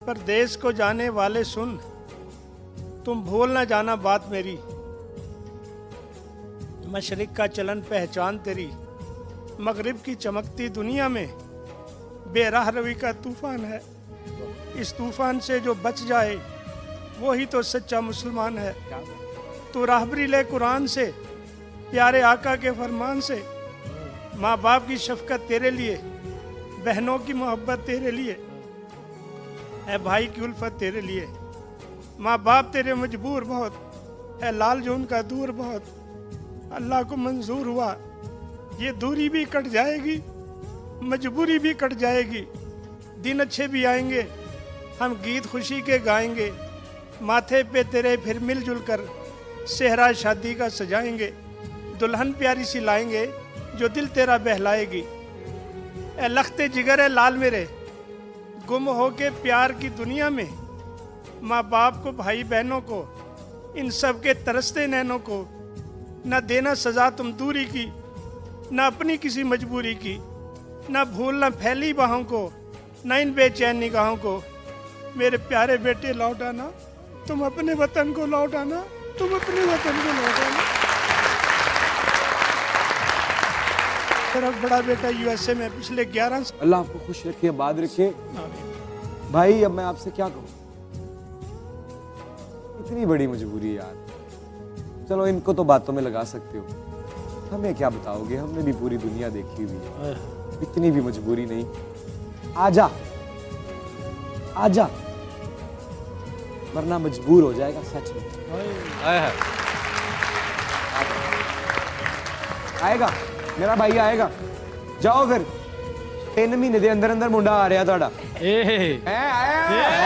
परदेश को जाने वाले सुन, तुम भूल न जाना बात मेरी। मशरिक का चलन पहचान तेरी, मगरिब की चमकती दुनिया में बेराह रवी का तूफान है। इस तूफान से जो बच जाए वो ही तो सच्चा मुसलमान है। तू राहबरी ले कुरान से, प्यारे आका के फरमान से। माँ बाप की शफकत तेरे लिए, बहनों की मोहब्बत तेरे लिए, है भाई की उल्फत तेरे लिए। माँ बाप तेरे मजबूर बहुत है, लाल जो उनका दूर बहुत। अल्लाह को मंजूर हुआ ये दूरी भी कट जाएगी, मजबूरी भी कट जाएगी। दिन अच्छे भी आएंगे, हम गीत खुशी के गाएंगे। माथे पे तेरे फिर मिलजुल कर सेहरा शादी का सजाएंगे। दुल्हन प्यारी सी लाएंगे जो दिल तेरा बहलाएगी। ए लख्ते जिगर है लाल मेरे, गुम हो के प्यार की दुनिया में। माँ बाप को, भाई बहनों को, इन सब के तरसते नैनों को न देना सजा तुम दूरी की, न अपनी किसी मजबूरी की। न भूलना फैली बाहों को, न इन बेचैन निगाहों को। मेरे प्यारे बेटे लौट आना, तुम अपने वतन को लौट आना, तुम अपने वतन को लौट आना। मेरा बड़ा बेटा यूएसए में पिछले 11 साल। अल्लाह आपको खुश रखे, आबाद रखे। भाई अब मैं आपसे क्या कहूँ, इतनी बड़ी मजबूरी यार। चलो इनको तो बातों में लगा सकते हो, हमें क्या बताओगे? हमने भी पूरी दुनिया देखी हुई है, इतनी भी मजबूरी नहीं। आजा आजा, वरना मजबूर हो जाएगा सच में। आएगा मेरा भाई, आएगा। जाओ फिर 3 महीने के अंदर अंदर मुंडा आ रहा ਤੁਹਾਡਾ। आया